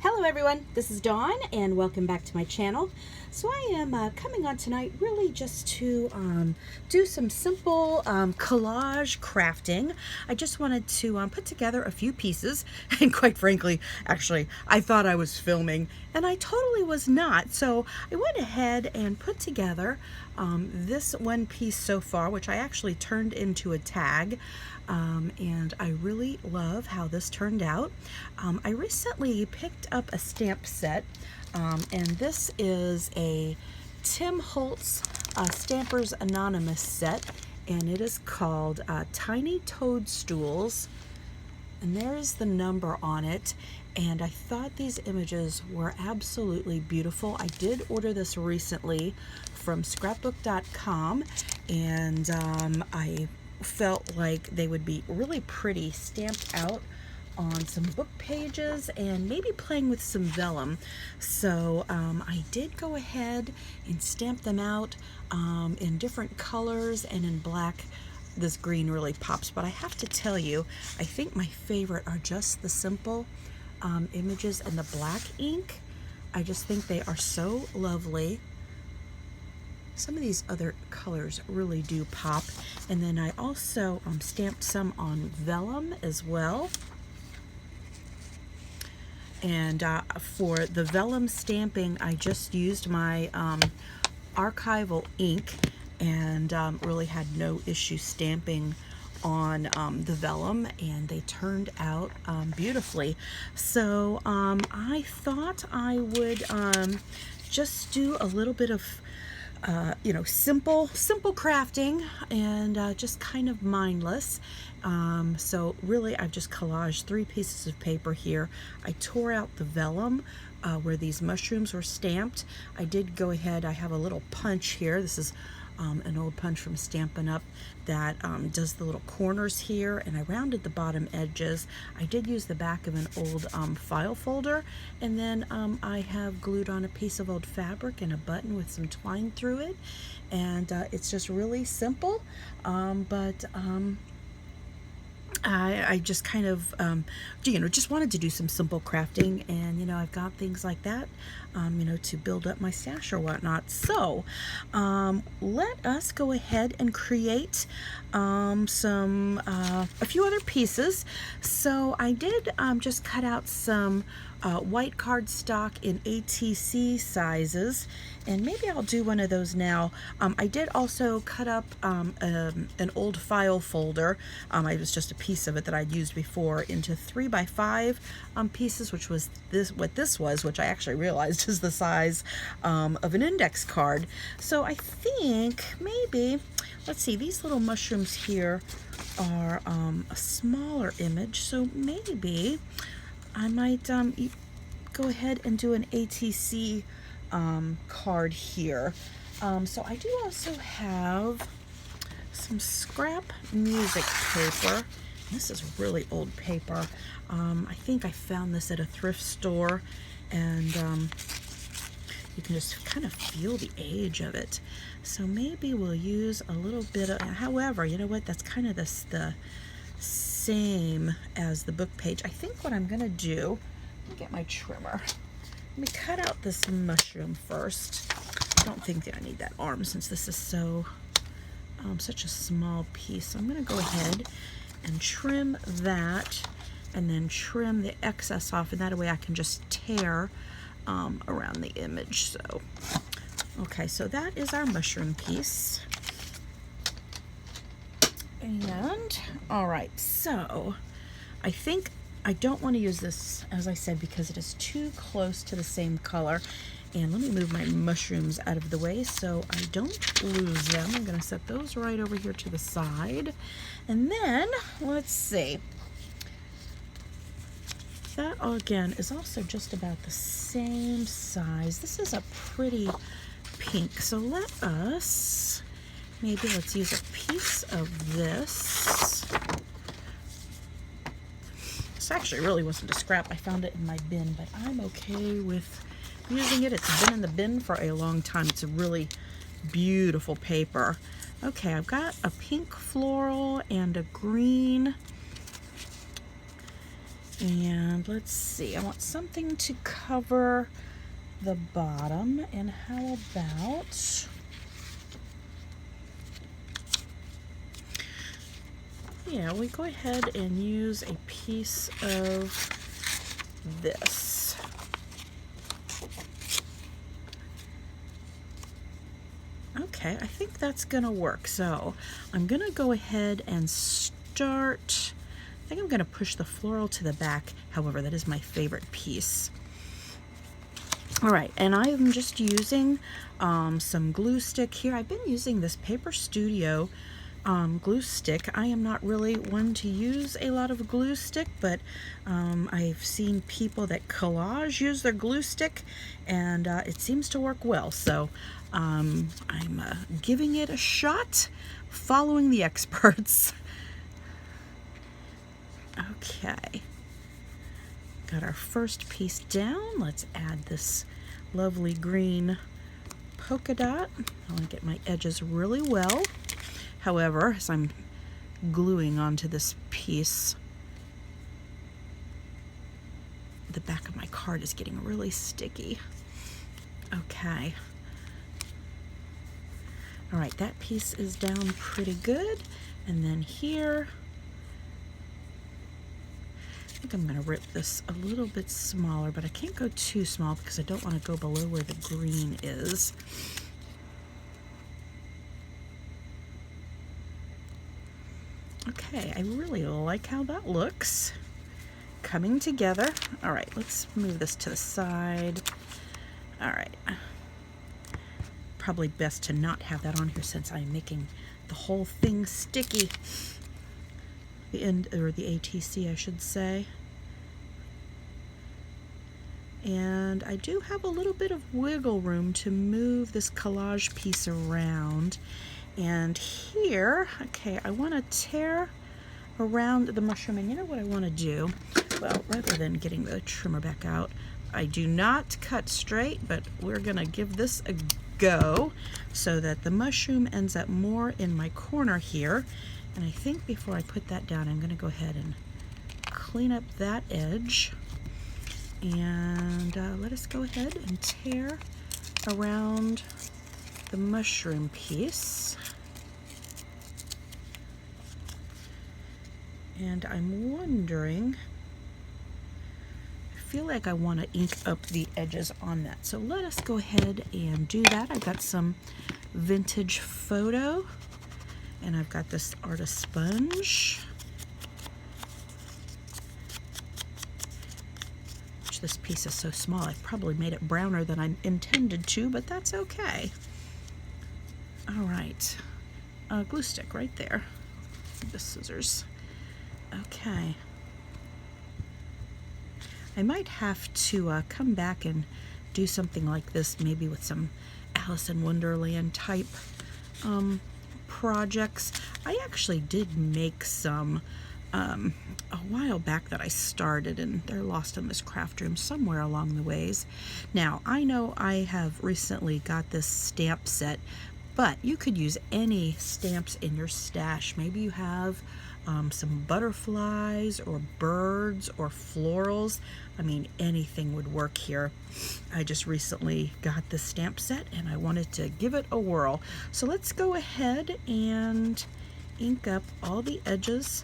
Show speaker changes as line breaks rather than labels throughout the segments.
Hello everyone, this is Dawn and welcome back to my channel. So I am coming on tonight really just to do some simple collage crafting. I just wanted to put together a few pieces, and quite frankly, actually, I thought I was filming and I totally was not. So I went ahead and put together this one piece so far, which I actually turned into a tag. And I really love how this turned out. I recently picked up a stamp set, and this is a Tim Holtz Stampers Anonymous set, and it is called Tiny Toadstools, and there's the number on it. And I thought these images were absolutely beautiful. I did order this recently from scrapbook.com, and I felt like they would be really pretty stamped out on some book pages and maybe playing with some vellum. So I did go ahead and stamp them out in different colors and in black. This green really pops, but I have to tell you, I think my favorite are just the simple images in the black ink. I just think they are so lovely. Some of these other colors really do pop. And then I also stamped some on vellum as well. And for the vellum stamping, I just used my archival ink and really had no issue stamping on the vellum, and they turned out beautifully. So I thought I would just do a little bit of simple crafting and just kind of mindless. So really I've just collaged 3 pieces of paper here. I tore out the vellum where these mushrooms were stamped. I did go ahead, I have a little punch here. This is an old punch from Stampin' Up! That does the little corners here, and I rounded the bottom edges. I did use the back of an old file folder, and then I have glued on a piece of old fabric and a button with some twine through it, and it's just really simple, but I just kind of, just wanted to do some simple crafting, and, I've got things like that, to build up my stash or whatnot. So, let us go ahead and create a few other pieces. So I did just cut out some white cardstock in ATC sizes, and maybe I'll do one of those now. I did also cut up an old file folder. It was just a piece of it that I'd used before, into 3x5 pieces, which was what this was, which I actually realized is the size of an index card. So I think maybe, let's see, these little mushrooms here are a smaller image, so maybe I might go ahead and do an ATC card here. So I do also have some scrap music paper. This is really old paper. I think I found this at a thrift store, and you can just kind of feel the age of it. So maybe we'll use a little bit of, however, you know what, that's kind of the same as the book page. I think what I'm gonna do, let me get my trimmer. Let me cut out this mushroom first. I don't think that I need that arm since this is so such a small piece. So I'm gonna go ahead and trim that, and then trim the excess off, and that way I can just tear around the image. So okay, so that is our mushroom piece. And all right, so I think I don't want to use this, as I said, because it is too close to the same color. And let me move my mushrooms out of the way so I don't lose them. I'm going to set those right over here to the side. And then, let's see. That, again, is also just about the same size. This is a pretty pink. So let us, maybe let's use a piece of this. This actually really wasn't a scrap. I found it in my bin, but I'm okay with using it. It's been in the bin for a long time. It's a really beautiful paper. Okay, I've got a pink floral and a green. And let's see, I want something to cover the bottom, and how about, yeah, we go ahead and use a piece of this. Okay, I think that's gonna work. So I'm gonna go ahead and start, I think I'm gonna push the floral to the back. However, that is my favorite piece. All right, and I'm just using some glue stick here. I've been using this Paper Studio glue stick. I am not really one to use a lot of glue stick, but I've seen people that collage use their glue stick, and it seems to work well. So I'm giving it a shot, following the experts. Okay, got our first piece down. Let's add this lovely green polka dot. I want to get my edges really well. However, as I'm gluing onto this piece, the back of my card is getting really sticky. Okay. All right, that piece is down pretty good. And then here, I think I'm gonna rip this a little bit smaller, but I can't go too small because I don't want to go below where the green is. Okay, I really like how that looks. Coming together. All right, let's move this to the side. All right. Probably best to not have that on here since I'm making the whole thing sticky. The end, or the ATC, I should say. And I do have a little bit of wiggle room to move this collage piece around. And here, okay, I want to tear around the mushroom, and you know what I want to do? Well, rather than getting the trimmer back out, I do not cut straight, but we're going to give this a go so that the mushroom ends up more in my corner here. And I think before I put that down, I'm going to go ahead and clean up that edge. And let us go ahead and tear around the mushroom piece. And I'm wondering, I feel like I want to ink up the edges on that. So let us go ahead and do that. I've got some vintage photo, and I've got this artist sponge. This piece is so small, I probably made it browner than I intended to, but that's okay. All right, glue stick right there. The scissors. Okay. I might have to come back and do something like this, maybe with some Alice in Wonderland type projects. I actually did make some a while back that I started, and they're lost in this craft room somewhere along the ways. Now, I know I have recently got this stamp set, but you could use any stamps in your stash. Maybe you have some butterflies or birds or florals. I mean, anything would work here. I just recently got this stamp set and I wanted to give it a whirl. So let's go ahead and ink up all the edges.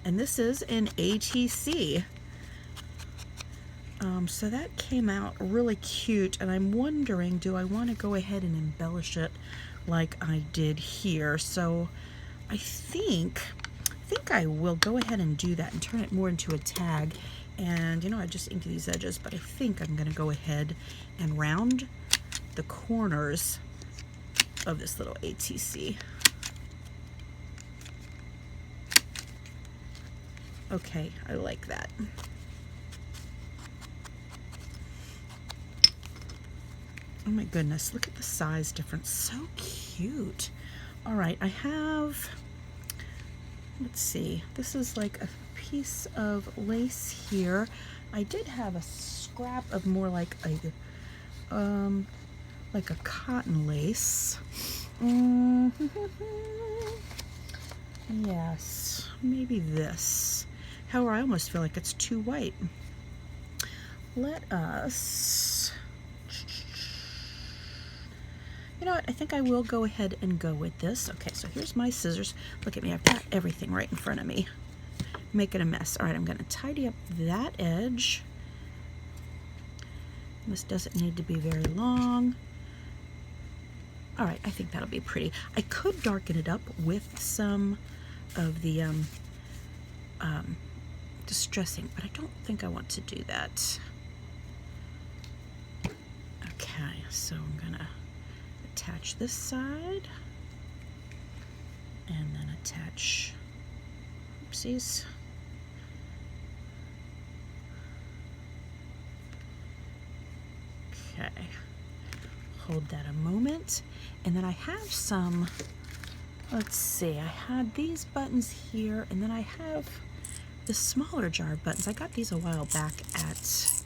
And this is in ATC. So that came out really cute, and I'm wondering, do I want to go ahead and embellish it like I did here? So I think I will go ahead and do that and turn it more into a tag. And you know, I just inked these edges, but I think I'm going to go ahead and round the corners of this little ATC. Okay, I like that. Oh my goodness, look at the size difference. So cute. All right, I have, let's see, this is like a piece of lace here. I did have a scrap of more like a cotton lace. Yes, maybe this. However, I almost feel like it's too white. Let us, you know what, I think I will go ahead and go with this. Okay, so here's my scissors. Look at me, I've got everything right in front of me. Making a mess. All right, I'm gonna tidy up that edge. This doesn't need to be very long. All right, I think that'll be pretty. I could darken it up with some of the distressing, but I don't think I want to do that. Okay, so I'm gonna attach this side and then attach, oopsies. Okay, hold that a moment. And then I have some, let's see, I had these buttons here, and then I have the smaller jar of buttons. I got these a while back at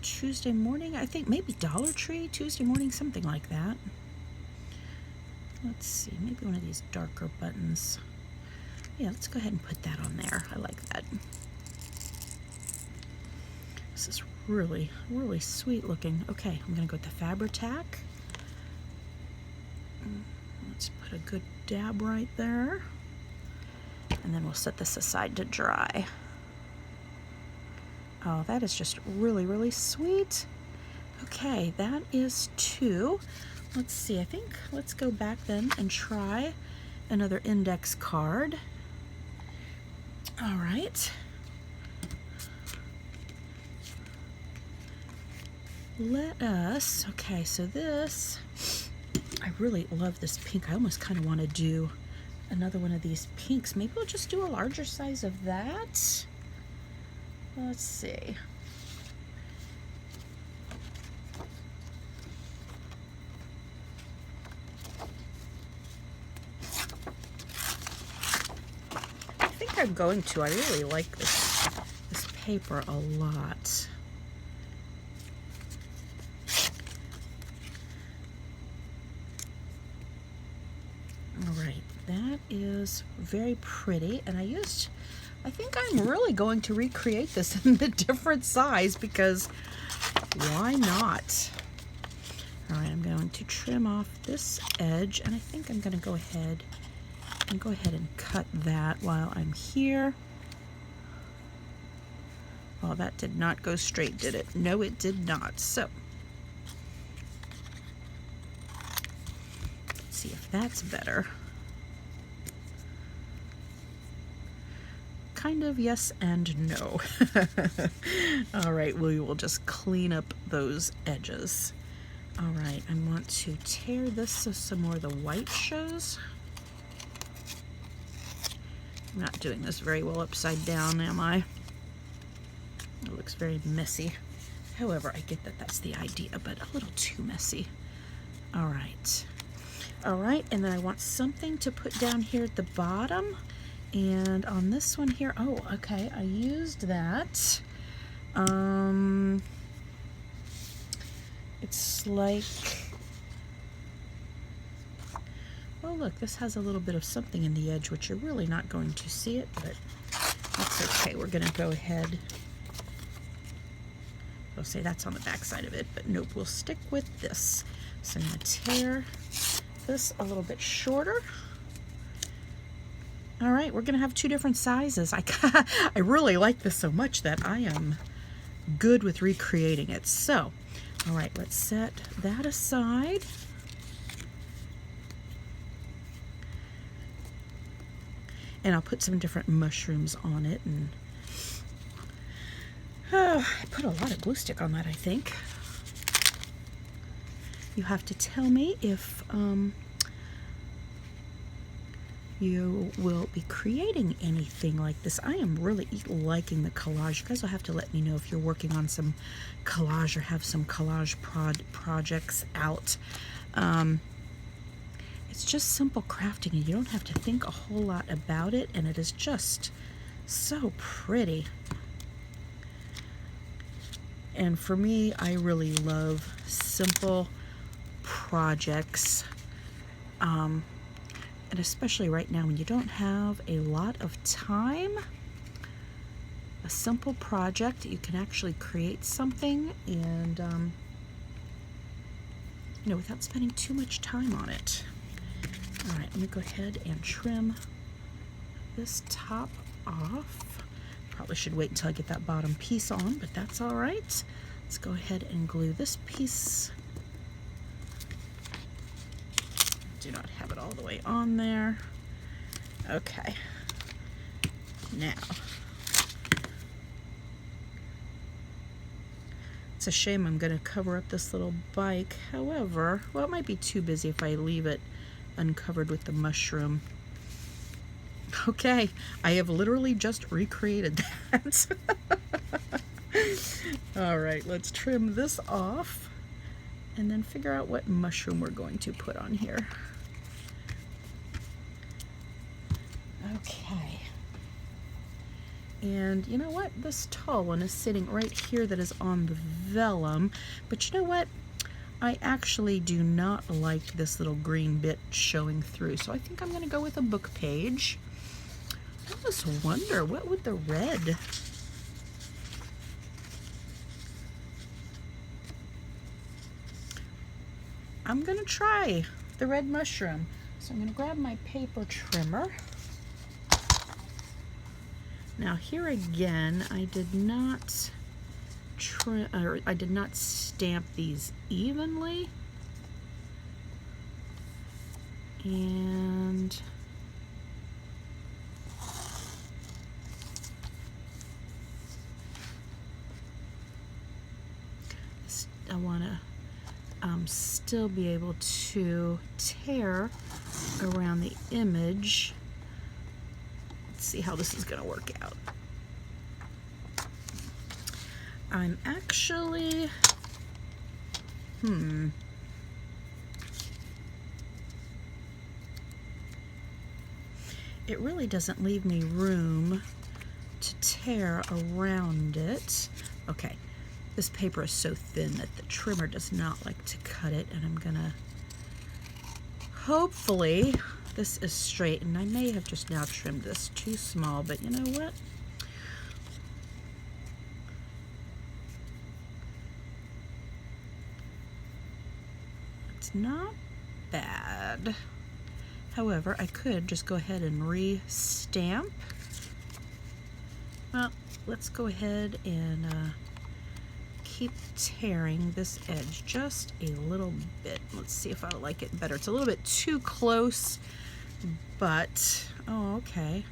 Tuesday morning, I think, maybe Dollar Tree, Tuesday morning, something like that. Let's see, maybe one of these darker buttons. Yeah, let's go ahead and put that on there. I like that. This is really, really sweet looking. Okay, I'm gonna go with the Fabri-Tac. Let's put a good dab right there. And then we'll set this aside to dry. Oh, that is just really, really sweet. Okay, that is 2. Let's see, I think let's go back then and try another index card. All right. Let us, okay, so this, I really love this pink. I almost kind of want to do another one of these pinks. Maybe we'll just do a larger size of that. Let's see. I think I'm going to. I really like this paper a lot. All right, that is very pretty, and I think I'm really going to recreate this in a different size because why not? All right, I'm going to trim off this edge, and I think I'm going to go ahead and cut that while I'm here. Oh, that did not go straight, did it? No, it did not. So let's see if that's better. Kind of yes and no. All right, we will just clean up those edges. All right, I want to tear this so some more of the white shows. I'm not doing this very well upside down, am I? It looks very messy. However, I get that that's the idea, but a little too messy. All right. All right, and then I want something to put down here at the bottom. And on this one here, oh, okay, I used that. It's like, well, look, this has a little bit of something in the edge, which you're really not going to see it, but that's okay. We're gonna go ahead. I'll say that's on the back side of it, but nope, we'll stick with this. So I'm gonna tear this a little bit shorter. All right, we're gonna have 2 different sizes. I really like this so much that I am good with recreating it. So, all right, let's set that aside. And I'll put some different mushrooms on it. And oh, I put a lot of glue stick on that, I think. You have to tell me if you will be creating anything like this. I am really liking the collage. You guys will have to let me know if you're working on some collage or have some collage projects out. It's just simple crafting, and you don't have to think a whole lot about it, and it is just so pretty. And for me, I really love simple projects. And especially right now when you don't have a lot of time, a simple project, you can actually create something and, you know, without spending too much time on it. All right, let me go ahead and trim this top off. Probably should wait until I get that bottom piece on, but that's all right. Let's go ahead and glue this piece. Do not have it all the way on there. Okay. Now, it's a shame I'm going to cover up this little bike. However, well, it might be too busy if I leave it uncovered with the mushroom. Okay, I have literally just recreated that. All right, let's trim this off and then figure out what mushroom we're going to put on here. Okay. And you know what? This tall one is sitting right here that is on the vellum. But you know what? I actually do not like this little green bit showing through. So I think I'm going to go with a book page. I almost wonder, what would the red... I'm going to try the red mushroom. So I'm going to grab my paper trimmer. Now here again, I did not trim, or I did not stamp these evenly. And I want to still be able to tear around the image. Let's see how this is going to work out. I'm actually, it really doesn't leave me room to tear around it. Okay. This paper is so thin that the trimmer does not like to cut it, and I'm gonna, hopefully this is straight, and I may have just now trimmed this too small, but you know what? It's not bad. However, I could just go ahead and re-stamp. Well, let's go ahead and keep tearing this edge just a little bit. Let's see if I like it better. It's a little bit too close, but oh, okay.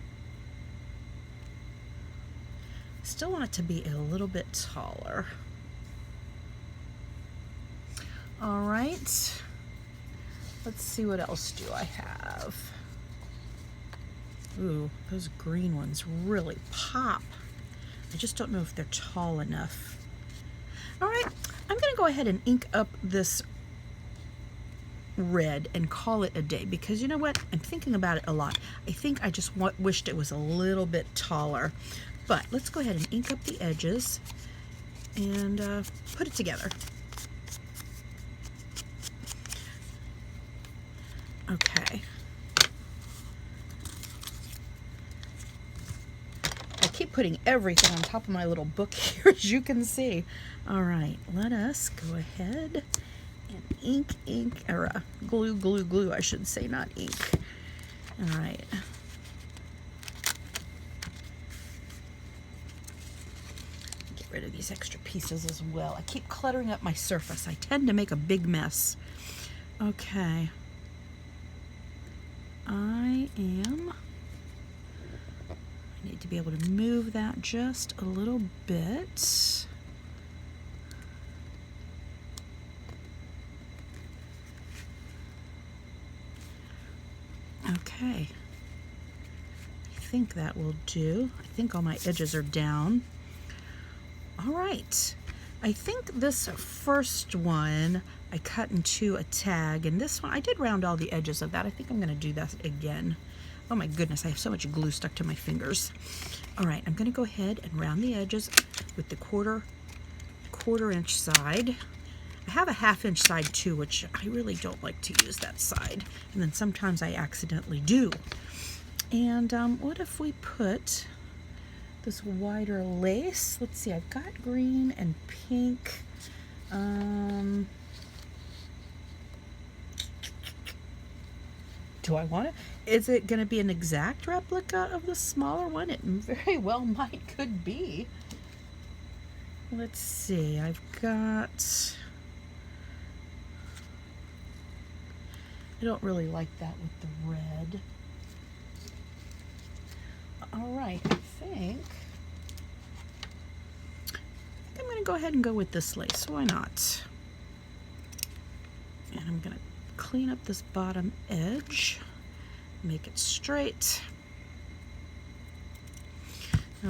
Still want it to be a little bit taller. All right. Let's see, what else do I have? Ooh, those green ones really pop. I just don't know if they're tall enough. All right, I'm going to go ahead and ink up this red and call it a day, because you know what? I'm thinking about it a lot. I think I just wished it was a little bit taller. But let's go ahead and ink up the edges and put it together. Okay. I keep putting everything on top of my little book here, as you can see. All right, let us go ahead and ink, or glue, I should say, not ink. All right. Get rid of these extra pieces as well. I keep cluttering up my surface. I tend to make a big mess. Okay. I need to be able to move that just a little bit. Okay. I think that will do. I think all my edges are down. All right. I think this first one I cut into a tag, and this one I did round all the edges of that. I think I'm going to do that again. Oh my goodness, I have so much glue stuck to my fingers. All right, I'm going to go ahead and round the edges with the quarter inch side. I have a 1/2 inch side too, which I really don't like to use that side. And then sometimes I accidentally do. And what if we put this wider lace? Let's see, I've got green and pink. Do I want it? Is it going to be an exact replica of the smaller one? It very well could be. Let's see, I've got... I don't really like that with the red. All right, I think I'm going to go ahead and go with this lace. Why not? And I'm going to clean up this bottom edge, make it straight.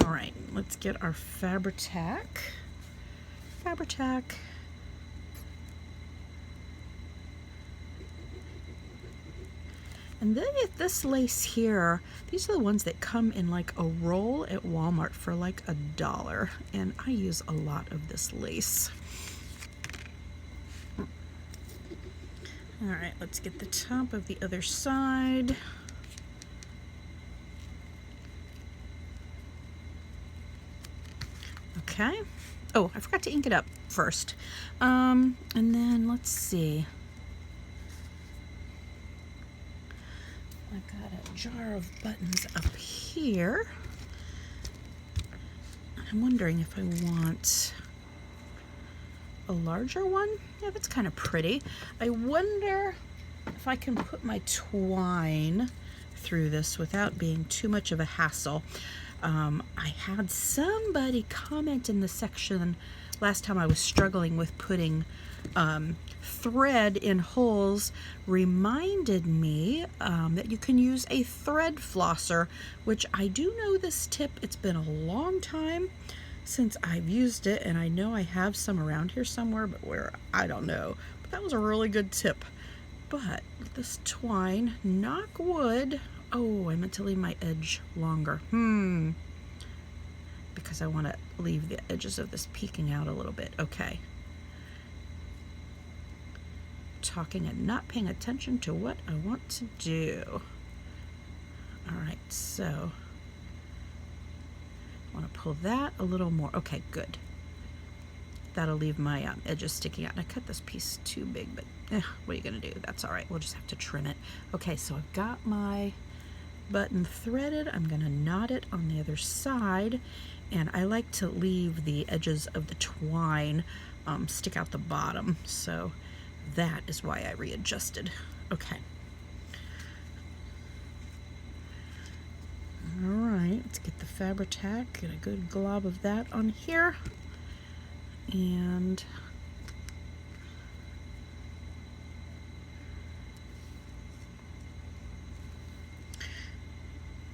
All right, let's get our Fabri-Tac. And then this lace here, these are the ones that come in like a roll at Walmart for like $1. And I use a lot of this lace. All right, let's get the top of the other side. Okay. Oh, I forgot to ink it up first. And then let's see. I got a jar of buttons up here. I'm wondering if I want a larger one. Yeah, that's kind of pretty. I wonder if I can put my twine through this without being too much of a hassle. I had somebody comment in the section last time I was struggling with putting thread in holes, reminded me that you can use a thread flosser, which I do know this tip. It's been a long time since I've used it, and I know I have some around here somewhere, but where, I don't know. But that was a really good tip. But this twine, knock wood. Oh, I meant to leave my edge longer. Because I want to leave the edges of this peeking out a little bit. Okay. Talking and not paying attention to what I want to do. All right, so I want to pull that a little more. Okay, good. That'll leave my edges sticking out. And I cut this piece too big, but what are you going to do? That's all right. We'll just have to trim it. Okay, so I've got my button threaded. I'm going to knot it on the other side. And I like to leave the edges of the twine stick out the bottom. So that is why I readjusted. Okay. All right, let's get the Fabri-Tac, get a good glob of that on here. And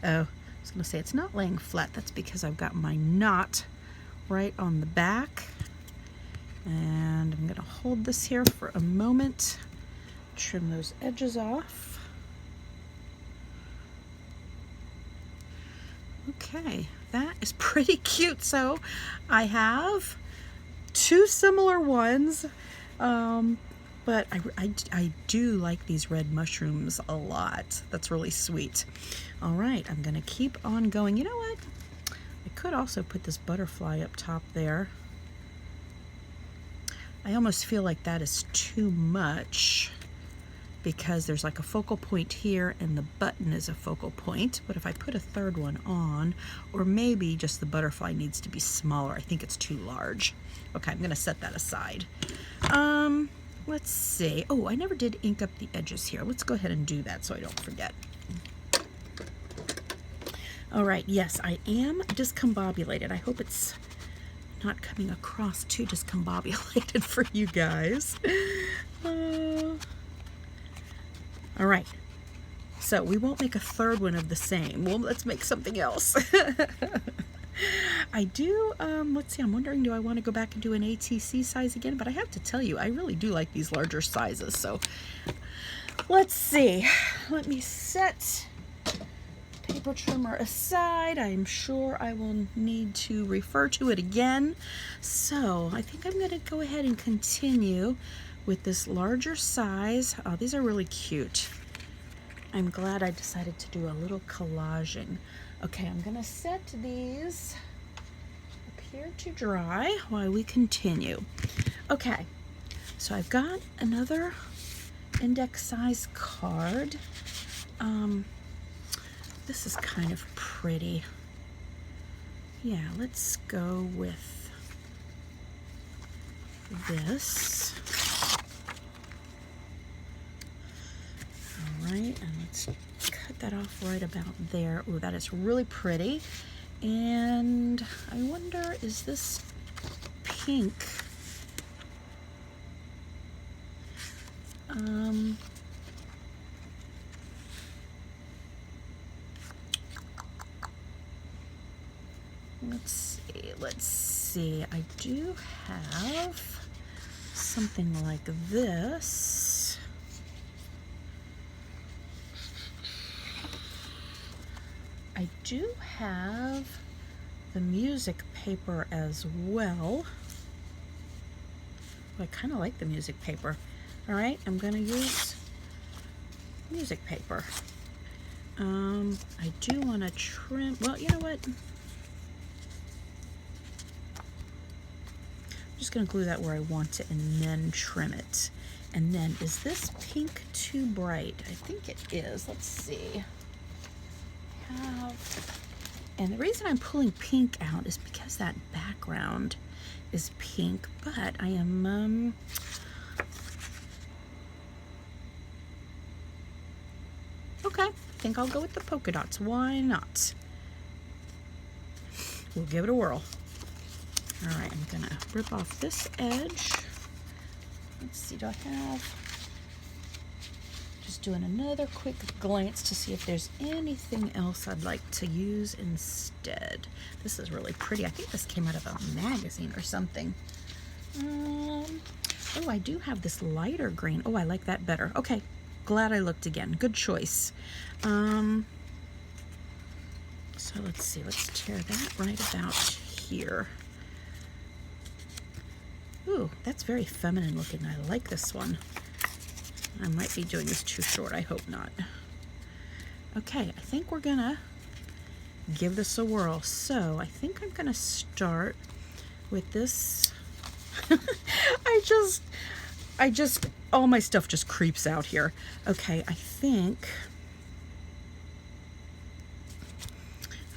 oh, I was going to say it's not laying flat. That's because I've got my knot right on the back. And I'm going to hold this here for a moment, trim those edges off. Okay, that is pretty cute. So I have two similar ones, but I do like these red mushrooms a lot. That's really sweet. All right, I'm going to keep on going. You know what? I could also put this butterfly up top there. I almost feel like that is too much because there's like a focal point here and the button is a focal point. But if I put a third one on, or maybe just the butterfly needs to be smaller. I think it's too large. Okay, I'm going to set that aside. Let's see. Oh, I never did ink up the edges here. Let's go ahead and do that so I don't forget. All right, yes, I am discombobulated. I hope it's not coming across too discombobulated for you guys. All right, so we won't make a third one of the same. Well, let's make something else. I do, let's see, I'm wondering, do I want to go back and do an ATC size again? But I have to tell you, I really do like these larger sizes. So let's see. Let me set paper trimmer aside. I'm sure I will need to refer to it again. So I think I'm going to go ahead and continue with this larger size. Oh, these are really cute. I'm glad I decided to do a little collaging. Okay, I'm going to set these up here to dry while we continue. Okay, so I've got another index size card. This is kind of pretty. Yeah, let's go with this. All right, and let's cut that off right about there. Oh, that is really pretty. And I wonder, is this pink? Let's see. I do have something like this. I do have the music paper as well. I kind of like the music paper. All right, I'm going to use music paper. I do want to trim, well, you know what? I'm just going to glue that where I want it and then trim it. And then, is this pink too bright? I think it is. Let's see. And the reason I'm pulling pink out is because that background is pink, but I am, okay, I think I'll go with the polka dots. Why not? We'll give it a whirl. All right, I'm gonna rip off this edge. Let's see, do I have, just doing another quick glance to see if there's anything else I'd like to use instead. This is really pretty. I think this came out of a magazine or something. Oh, I do have this lighter green. Oh, I like that better. Okay, glad I looked again. Good choice. So let's see, let's tear that right about here. Ooh, that's very feminine looking. I like this one. I might be doing this too short. I hope not. Okay, I think we're gonna give this a whirl. So I think I'm gonna start with this. I just, all my stuff just creeps out here. Okay, I think,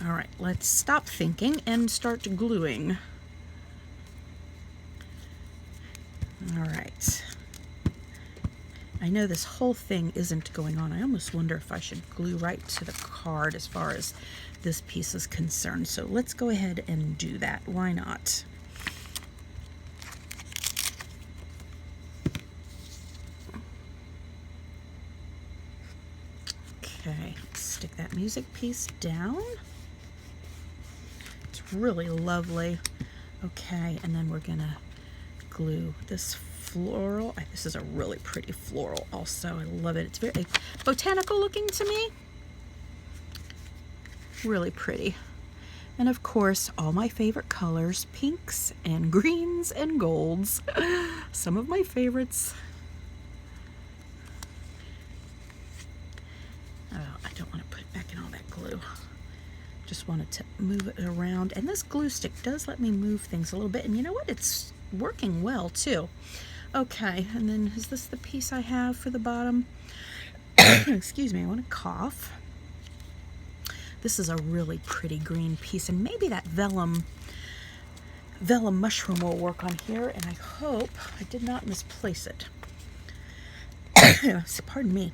all right, let's stop thinking and start gluing. All right. I know this whole thing isn't going on. I almost wonder if I should glue right to the card as far as this piece is concerned. So let's go ahead and do that. Why not? Okay, let's stick that music piece down. It's really lovely. Okay, and then we're gonna glue this floral. This is a really pretty floral also. I love it. It's very botanical looking to me. Really pretty. And of course, all my favorite colors, pinks and greens and golds. Some of my favorites. Oh, I don't want to put back in all that glue. Just wanted to move it around. And this glue stick does let me move things a little bit. And you know what? It's working well too. Okay, and then is this the piece I have for the bottom? Excuse me, I want to cough. This is a really pretty green piece, and maybe that vellum mushroom will work on here, and I hope I did not misplace it. So, pardon me.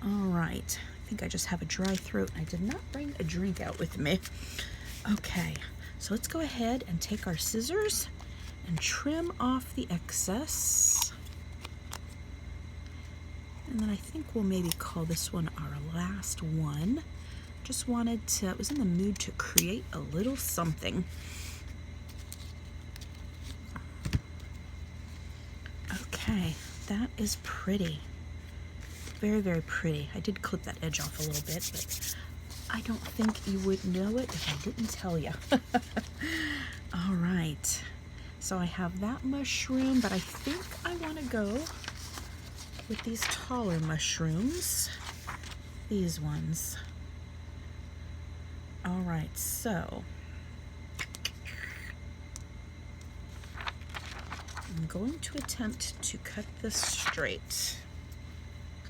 All right, I think I just have a dry throat, and I did not bring a drink out with me. Okay, so let's go ahead and take our scissors and trim off the excess. And then I think we'll maybe call this one our last one. Just wanted to, I was in the mood to create a little something. Okay, that is pretty. Very, very pretty. I did clip that edge off a little bit, but I don't think you would know it if I didn't tell you. All right. So I have that mushroom, but I think I want to go with these taller mushrooms. These ones. All right, so I'm going to attempt to cut this straight.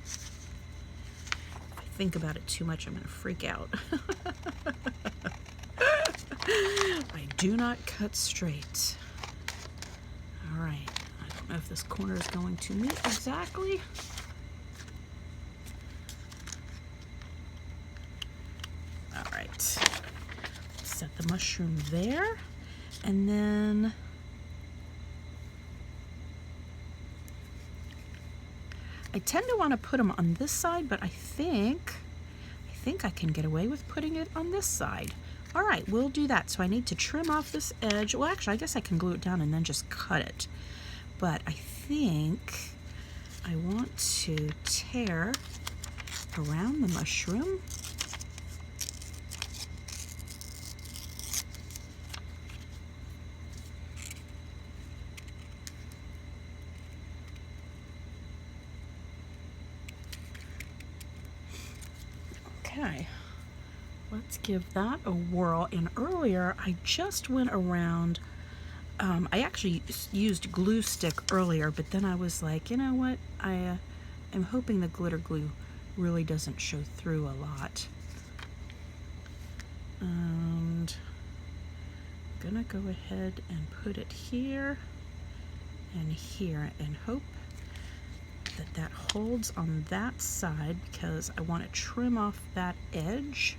If I think about it too much, I'm going to freak out. I do not cut straight. All right, I don't know if this corner is going to meet exactly. All right, set the mushroom there, and then I tend to want to put them on this side, but I think I can get away with putting it on this side. All right, we'll do that. So I need to trim off this edge. Well, actually, I guess I can glue it down and then just cut it. But I think I want to tear around the mushroom. Okay, let's give that a whirl. And earlier, I just went around, I actually used glue stick earlier, but then I was like, you know what, I am hoping the glitter glue really doesn't show through a lot. And I'm gonna go ahead and put it here and here and hope that that holds on that side, because I want to trim off that edge.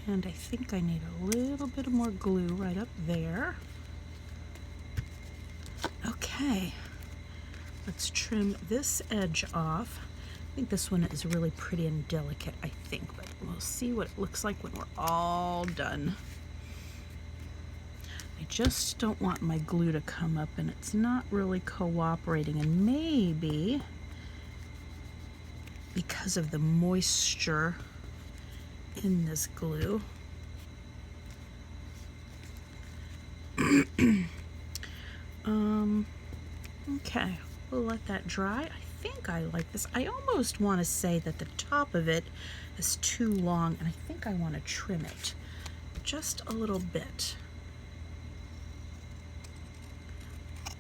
And I think I need a little bit more glue right up there. Okay, let's trim this edge off. I think this one is really pretty and delicate, I think, but we'll see what it looks like when we're all done. I just don't want my glue to come up, and it's not really cooperating, and maybe because of the moisture in this glue. Okay, we'll let that dry. I think I like this. I almost want to say that the top of it is too long, and I think I want to trim it just a little bit.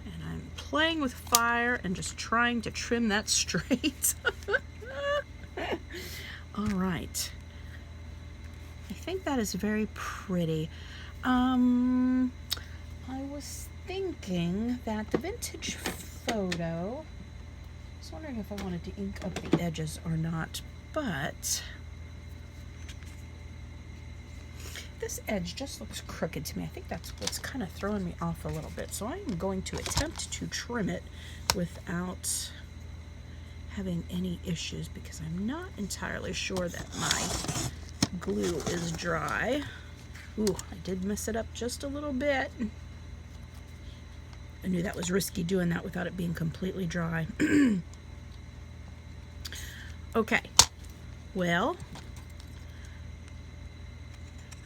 And I'm playing with fire and just trying to trim that straight. All right. I think that is very pretty. I was thinking that the vintage photo, I was wondering if I wanted to ink up the edges or not, but this edge just looks crooked to me. I think that's what's kind of throwing me off a little bit. So I'm going to attempt to trim it without having any issues, because I'm not entirely sure that my glue is dry. Ooh, I did mess it up just a little bit. I knew that was risky doing that without it being completely dry. Okay, well,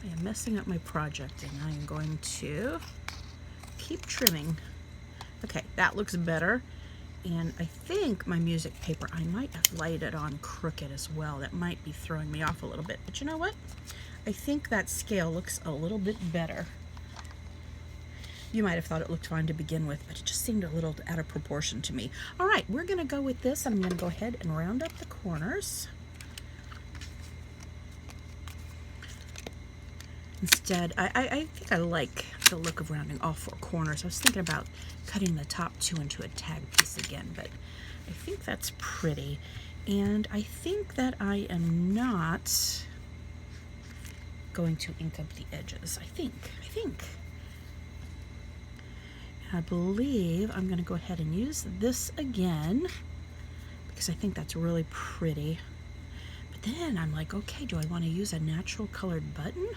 I am messing up my project, and I am going to keep trimming. Okay, that looks better. And I think my music paper, I might have laid it on crooked as well. That might be throwing me off a little bit. But you know what? I think that scale looks a little bit better. You might have thought it looked fine to begin with, but it just seemed a little out of proportion to me. All right, we're going to go with this, and I'm going to go ahead and round up the corners. Instead, I think I like the look of rounding all four corners. I was thinking about cutting the top two into a tag piece again, but I think that's pretty. And I think that I am not going to ink up the edges. I think. I believe I'm going to go ahead and use this again, because I think that's really pretty. But then I'm like, okay, do I want to use a natural colored button?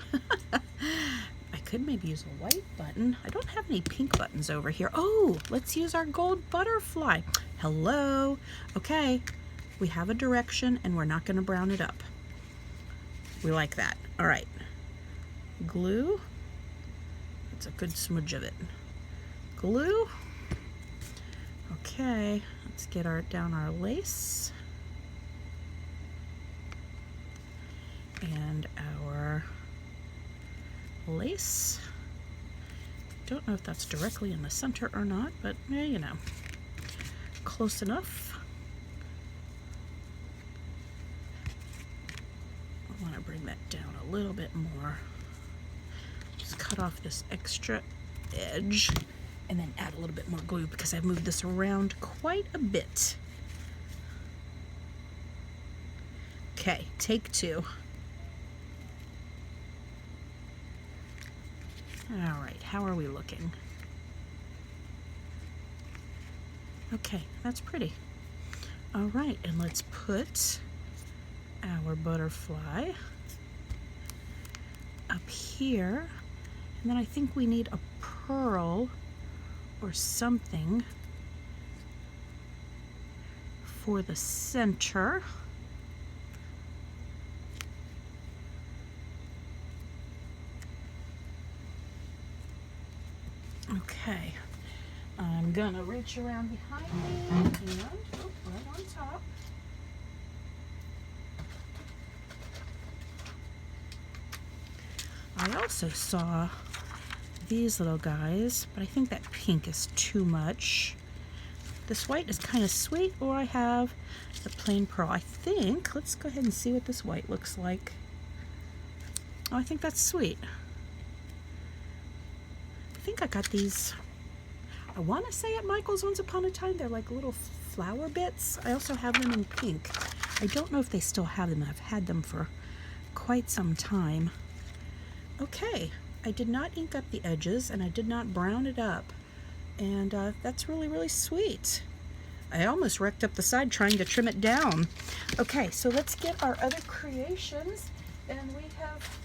I could maybe use a white button. I don't have any pink buttons over here. Oh, let's use our gold butterfly. Hello. Okay, we have a direction and we're not going to brown it up. We like that. All right. Glue. That's a good smudge of it. Glue. Okay, let's get down our lace. And our lace. Don't know if that's directly in the center or not, but you know, close enough. I want to bring that down a little bit more. Just cut off this extra edge and then add a little bit more glue because I've moved this around quite a bit. Okay, take two. All right, how are we looking? Okay, that's pretty. All right, and let's put our butterfly up here. And then I think we need a pearl or something for the center. Okay, I'm gonna reach around behind me and right on top. I also saw these little guys, but I think that pink is too much. This white is kind of sweet, or I have the plain pearl. I think, let's go ahead and see what this white looks like. Oh, I think that's sweet. I think I got these, I want to say at Michael's once upon a time. They're like little flower bits. I also have them in pink. I don't know if they still have them. I've had them for quite some time. Okay, I did not ink up the edges and I did not brown it up. And that's really, really sweet. I almost wrecked up the side trying to trim it down. Okay, so let's get our other creations, and we have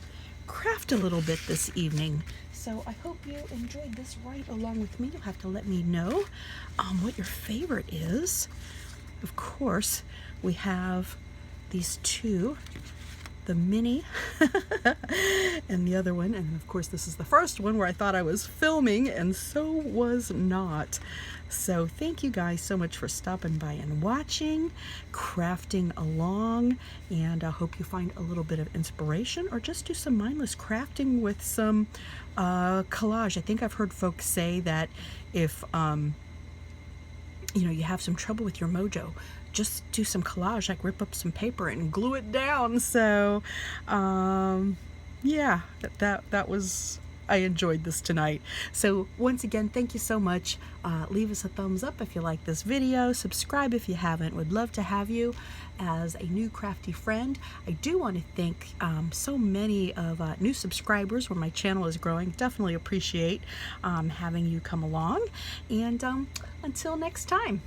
crafted a little bit this evening. So I hope you enjoyed this right along with me. You'll have to let me know what your favorite is. Of course, we have these two, the mini and the other one. And of course, this is the first one where I thought I was filming, and so was not. So thank you guys so much for stopping by and watching, crafting along, and I hope you find a little bit of inspiration or just do some mindless crafting with some collage. I think I've heard folks say that if you know, you have some trouble with your mojo, just do some collage, like rip up some paper and glue it down. So yeah, that was, I enjoyed this tonight. So once again, thank you so much. Leave us a thumbs up if you like this video. Subscribe if you haven't. Would love to have you as a new crafty friend. I do want to thank so many of new subscribers when my channel is growing. Definitely appreciate having you come along. And until next time.